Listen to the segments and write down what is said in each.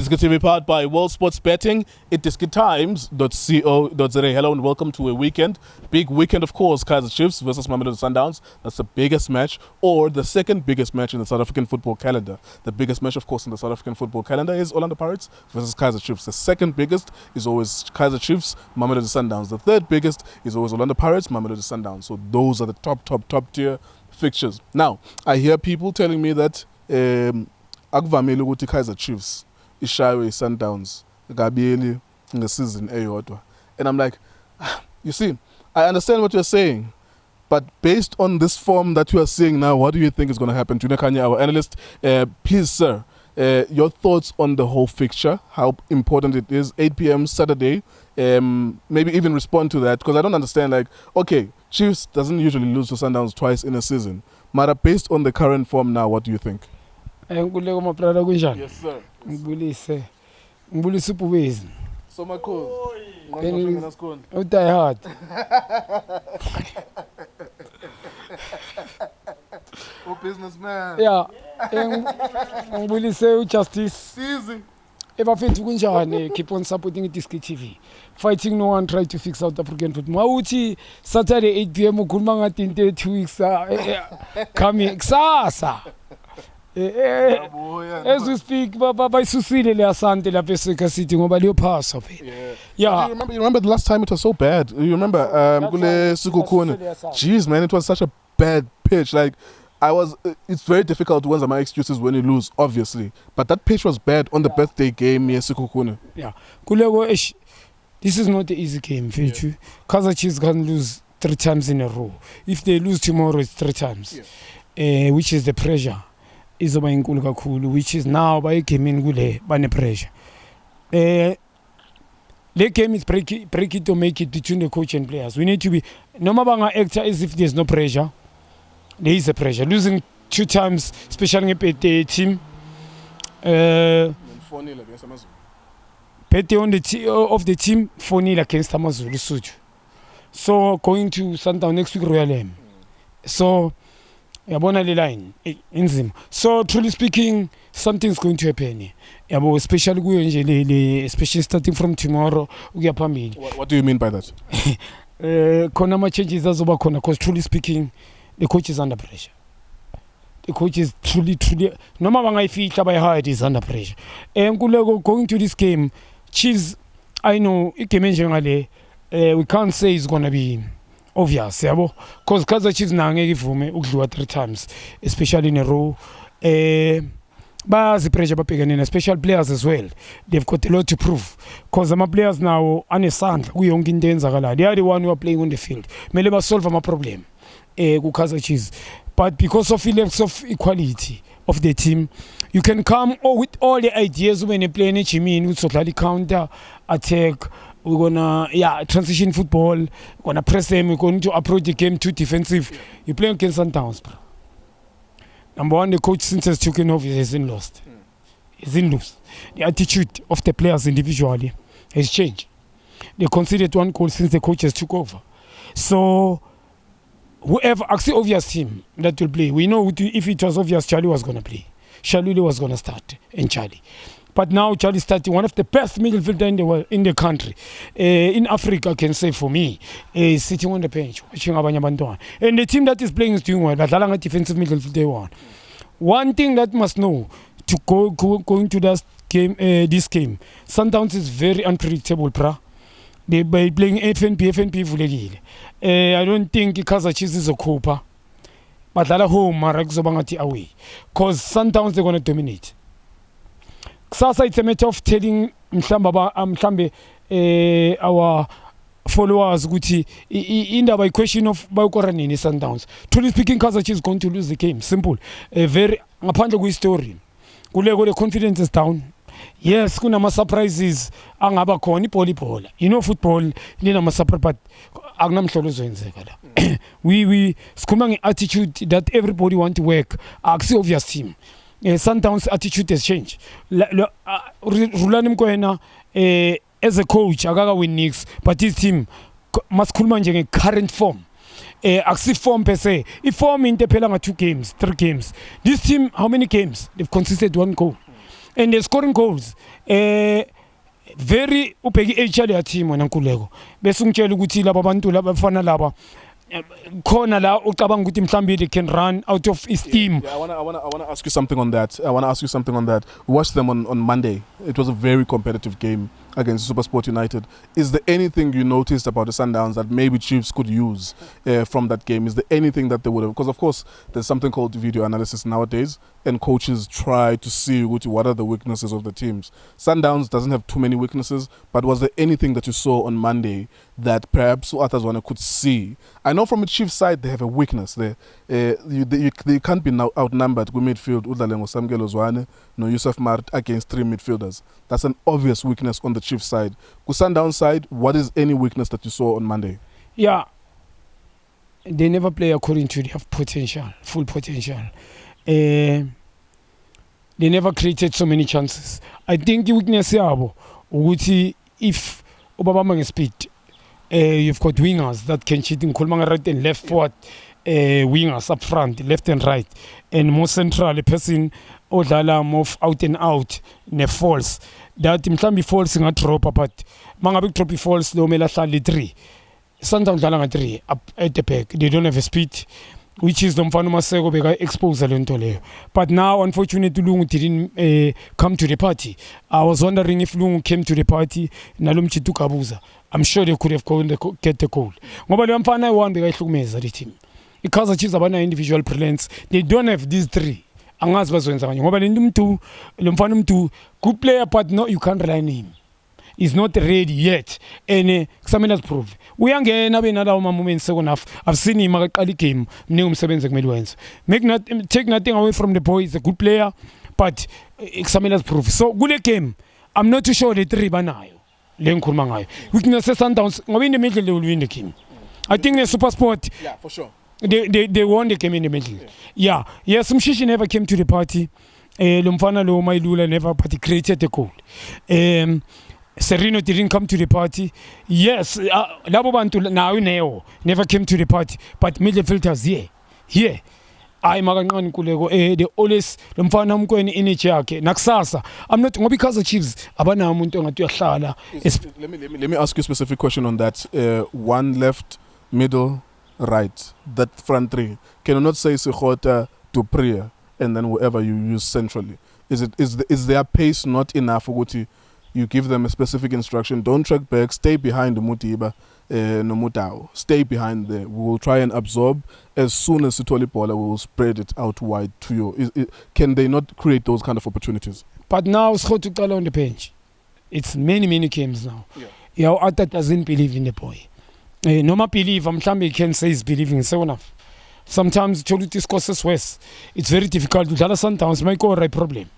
iDiskiTV powered by World Sports Betting, iDiskiTimes.co.za. Hello and welcome to a weekend. Big weekend, of course, Kaizer Chiefs versus Mamelodi Sundowns. That's the biggest match, or the second biggest match in the South African football calendar. The biggest match, of course, in the South African football calendar is Orlando Pirates versus Kaizer Chiefs. The second biggest is always Kaizer Chiefs, Mamelodi Sundowns. The third biggest is always Orlando Pirates, Mamelodi Sundowns. So those are the top tier fixtures. Now, I hear people telling me that akuvamile ukuthi Kaizer Chiefs ishaywe Sundowns ngabili ngesizini eyodwa. And I'm like, you see, I understand what you're saying, but based on this form that you are seeing now, what do you think is going to happen? Junior Khanye, our analyst, please, sir, your thoughts on the whole fixture, how important it is, 8 p.m. Saturday, maybe even respond to that, because I don't understand, like, okay, Chiefs doesn't usually lose to Sundowns twice in a season. Mara, based on the current form now, what do you think? Yes, sir. Ngibulise ubezi. So my cool. Die hard. Oh, businessman. Yeah. Ngibulise Justice. Easy. Ebafethu kunjani, keep on supporting iDiskiTV. Fighting no one try to fix South African football. Mawuthi Saturday 8 p.m. ukhuluma ngathi into 2 weeks coming kusasa. As we speak, bayisusile le asante lapha eSeka City ngoba liyophasa phela. Yeah. You remember the last time it was so bad? You remember kule Sikhukhune? Jeez, man, it was such a bad pitch. Like it's very difficult to answer my excuses when you lose, obviously. But that pitch was bad on the birthday game near Sikhukhune. Yeah. This is not an easy game, Fethu. Kaizer Chiefs can lose 3 times in a row. If they lose tomorrow, it's 3 times. Which is the pressure. Izoba inkulu kakhulu, which is now bayigame kule bane pressure. The game is break it or make it between the coach and players. We need to be noma banga act as if there's no pressure. There is a pressure. Losing 2 times, especially against the team. 4-0 against Amazulu. Pete on the of the team 4-0 against Amazulu. So going to Sundowns next week Royal M. So yabona le line inzima. So truly speaking, something's going to happen. Yabo especially kuyo nje especially starting from tomorrow ukuya phambili. What do you mean by that? Khona ama changes azoba khona, because truly speaking the coach is under pressure. The coach is truly noma bangayifihla bayihide is under pressure. Nkuleko going to this game, Chiefs, I know igame njengale we can't say it's going to be obvious, yabo, because Kaizer Chiefs na ngeke ivume ukudliwa 3 times, especially in a row. Bazi pressure babhekene, special players as well. They've got a lot to prove, because ama players now anesandla kuyonke into eyenzakalayo. They are the one who are playing on the field. Mele ba solve ama problem ku Kaizer Chiefs. But because of levels of equality of the team, you can come with all the ideas when you play Jimmy, with totally counter attack. We're gonna transition football. We're gonna press them. We're going to approach the game too defensive. You play against Sundowns, bro. Number one, the coach since has taken off, he hasn't lost. He hasn't lost. The attitude of the players individually has changed. They conceded 1 goal since the coach has took over. So whoever, actually obvious team that will play, we know if it was obvious, Charlie was gonna play. Shaluli was gonna start, and Charlie. But now Charlie starting one of the best midfielder in the world, in the country, in Africa, I can say for me, is sitting on the bench watching abanye abantwana. And the team that is playing is doing well. Badlala nga defensive midfielder one thing that must know to go into that game, this game, Sundowns is very unpredictable, They by playing FNP vulekile. I don't think Kaizer Chiefs is a cooper. Badlala home mara kuzoba ngathi away, because Sundowns they're gonna dominate. Sasa it's a matter of telling our followers ukuthi indaba question of bayukora nini Sundowns. Truly speaking, Kaizer Chiefs is going to lose the game. Simple. Very ngaphandle kwe-story. Kuleko the confidence is down. Yes, kunama surprises angaba khona ibhola. You know football linama surprise, but akunamhlolo ozoyenzeka la. We sikhuluma nge-attitude that everybody want to work. Akusi obvious team. Sundowns attitude has changed. Rulani Mkwena as a coach akaka win nix, but his team must khuluma nje current form. Axi form per se. If form in the 2 games, 3 games. This team, how many games? They've consisted 1 goal. and they're scoring goals. Very ubheki age ya team wena Nkuleko bese ungitshela ukuthi laba bantu laba bafana laba khona la ucabanga ukuthi mhlambi they can run out of esteem. I want to ask you something on that. We watched them on Monday. It was a very competitive game against SuperSport United. Is there anything you noticed about the Sundowns that maybe Chiefs could use from that game? Is there anything that they would have? Because of course there's something called video analysis nowadays, and coaches try to see what are the weaknesses of the teams. Sundowns doesn't have too many weaknesses, but was there anything that you saw on Monday that perhaps others could see? I know from the Chiefs side they have a weakness there. They can't be outnumbered with midfield. Udlalengo Samgelo Zwane, no Yusuf Mart against 3 midfielders. That's an obvious weakness on the Chiefs side. Sundown side, what is any weakness that you saw on Monday? Yeah, they never play according to their potential, full potential. They never created so many chances. I think the weakness yabo ukuthi if Obama speed, you've got wingers that can cheat in Kulmanga right and left forward, wingers up front, left and right, and more central, a person odlala more out and out, ne false. That mhlambi false nga drop but mangabe drop false lo mela hlali 3. Sometimes dlala nga 3 up at the back. They don't have a speed, which is the mfano Maseko beka expose lento leyo. But now unfortunately Lungu didn't come to the party. I was wondering if Lungu came to the party nalomchi tukabuza. I'm sure they could have get the goal. Ngoba le mfana one beka ihlukumeza the team. Kaizer Chiefs abana individual brilliance. They don't have these 3. Angazi bazwenza kanje ngoba lo mfana umntu good player but no, you can't rely on him. He's not ready yet, and kusamele prove. Uyangena benala moments second half. I've seen him akaqala igame mningi umsebenzi kumele wenze. Take nothing away from the boy. He's a good player but kusamele prove. So kule game I'm not too sure the 3 banayo le ngikhuluma ngayo. Weakness Sundowns ngoba in the middle they will win the game. I think the SuperSport, yeah, for sure. They won the game in the middle. Yeah. Yes, Mshishi never came to the party. Lumfana lo Mailula never party created the goal. Serino didn't come to the party. Yes, labo bantu now never came to the party. But midfielders here. I magancane Nkuleko they always lumfana mkweni energy yakhe nakusasa. I'm not ngoba because of Chiefs abana umuntu ongathi uyahlala. Let me ask you a specific question on that. One left, middle, right, that front 3. Can you not say Sekgota to Priya and then whoever you use centrally? Is their pace not enough? You give them a specific instruction. Don't track back. Stay behind the Mutiba, no Mutao. Stay behind there. We will try and absorb. As soon as Sitoli Bola, we will spread it out wide to you. Can they not create those kind of opportunities? But now Sekgota on the bench. It's many games now. Yeah, Ata doesn't believe in the boy. No believe, I'm sure he can say he's believing so enough. Sometimes Cholutis causes worse. It's very difficult to Dallas Sundowns might go right problem.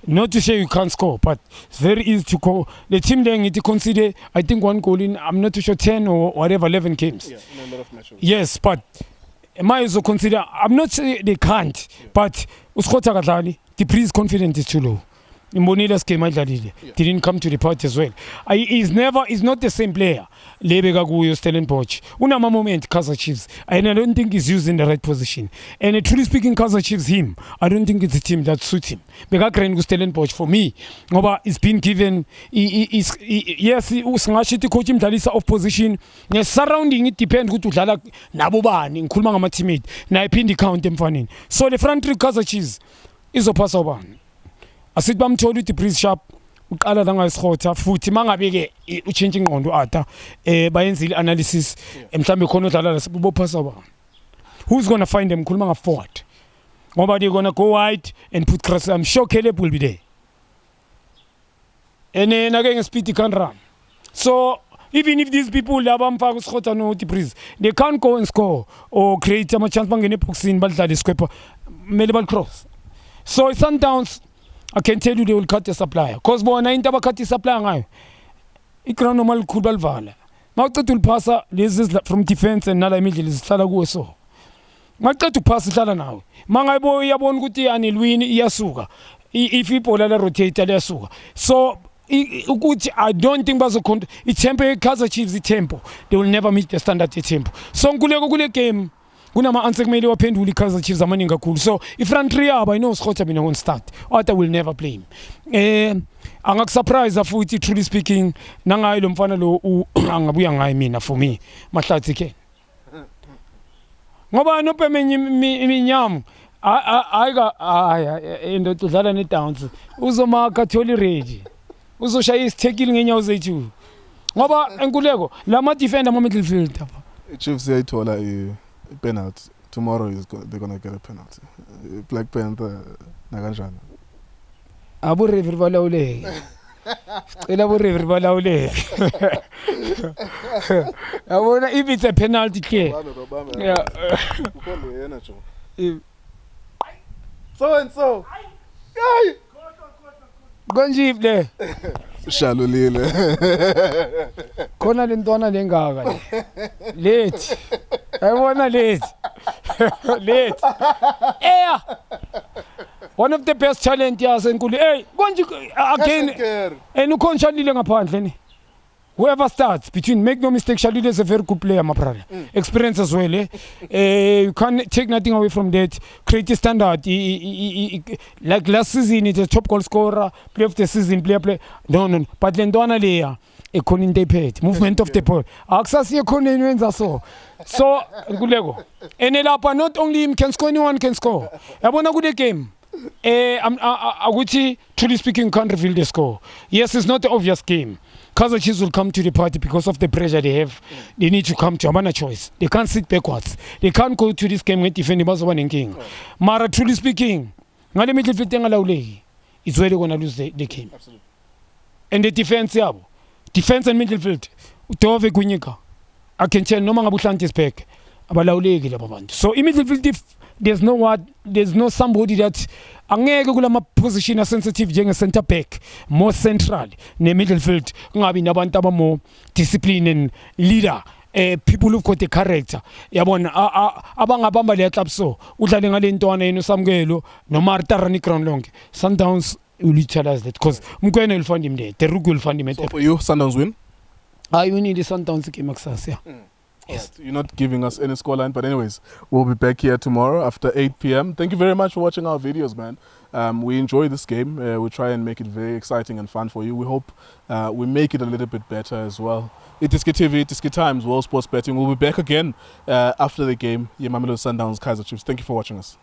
Not to say you can't score, but it's very easy to go. The team then to consider, I think 1 goal in, I'm not too sure 10 or whatever 11 games. Yeah, in a lot of matches. Yes, but I also consider, I'm not saying they can't, but the priest confidence is too low. Mbonila's came out didn't come to the party as well. He's not the same player. Lebega Guyo, Stellenbosch. Unama moment, Kaizer Chiefs. And I don't think he's used in the right position. And truly speaking, Kaizer Chiefs him. I don't think it's a team that suits him. Bega Krengu Stellenbosch for me. Ngoba it's been given. Yes, usngashiti coach him dalisa off position. Ne surrounding it depends who to dlala nabobani. Ngikhuluma ngama teammate. Na iphindi count emfanini. So the front three Kaizer Chiefs izopasa ubani. Asithi bamthola uthi Breeze Sharp uqala la ngayiSkhotha futhi mangabeke uchange ingqondo ata bayenza analysis mhlambe khona udlala la sibophasa ba. Who's going to find them khuluma nga forward? Ngoba they going to go wide and put cross. I'm sure Caleb will be there. And then again speed can run. So even if these people labamfaka uSkhotha no uthi Breeze, they can't go and score or create a chance bangene boxing badlala isquepa mele bal cross. So Sundowns, I can tell you they will cut the supplier. Because bona into cut the supplier ngayo. Ikra normal khulu balvala. Mawucetha ulipasa lezi from defense and nala middle isihlala kuwe so. Mawucetha uphasa ihlala nawe. Mangayibo iyabona ukuthi anilwini iyasuka. If ibhola la rotate liyasuka. So ukuthi I don't think bazokhona itempo Kaizer Chiefs itempo. They will never meet the standard itempo. So Nkuleko kule game kunama-answer kumele waphendule i-Kaizer Chiefs amaningi kakhulu. So i-front three yabo I know Scott mina won't start. Other will never play him. Angakusurprise futhi truly speaking nangayi lo mfana lo angabuya ngayi mina for me Mahlatsi ke. Ngoba nopemenye iminyamo indoda udlala ne-Downs uzomaka tholi ready uzoshaya isithekile ngenyawo zethu ngoba enkuleko lama defender ama midfield apha Chiefs yayithola i-penalty tomorrow they're going to get a penalty. Black Panther nakanjani abo referee balawuleke cela abo referee balawuleke yabona if it's a penalty clear yeah ukhona yena jo so and so hey konjibule shalulile khona lentwana lengaka late ayibona late late one of the best talent yasenkulu hey konje again and ukhona Shalile ngaphandle ni whoever starts between, make no mistake, Shalile is a very good player, my brother. Experience as well. You can't take nothing away from that. Create a standard. Like last season, he's a top goal scorer, play of the season, play. No. But Lendwana Lea, a conin depet, movement of the ball. Access your conin wins so. So, Gulego. And Elapa, not only him can score, anyone can score. I want a good game. Aguchi, truly speaking, can't reveal the score. Yes, it's not the obvious game. Kaizer Chiefs will come to the party because of the pressure they have. They need to come to a choice. They can't sit backwards. They can't go to this game and defend the Bazawan King. Mara, truly speaking, it's where they're going to lose the game. Absolutely. And the defense, defense and midfield. Utove Gunyika. I can tell no man Abushanti's back. So in midfield, there's no somebody that angeke kulama position sensitive njenge center back more central ne midfield ngabi nabantu abamo discipline and leader people who've got the character yabona abangabamba le club so udlale ngale ntwana yenu samkelo noma Tarani ground lonke Sundowns will utilize that because Mkwena will find him there Terugu will find him. So for you Sundowns win? You need the Sundowns game access, yeah. Yes. Right. You're not giving us any scoreline, but anyways, we'll be back here tomorrow after 8 p.m. Thank you very much for watching our videos, man. We enjoy this game. We try and make it very exciting and fun for you. We hope we make it a little bit better as well. iDiskiTV, iDiskiTimes, World Sports Betting. We'll be back again after the game. Mamelodi Sundowns, Kaizer Chiefs. Thank you for watching us.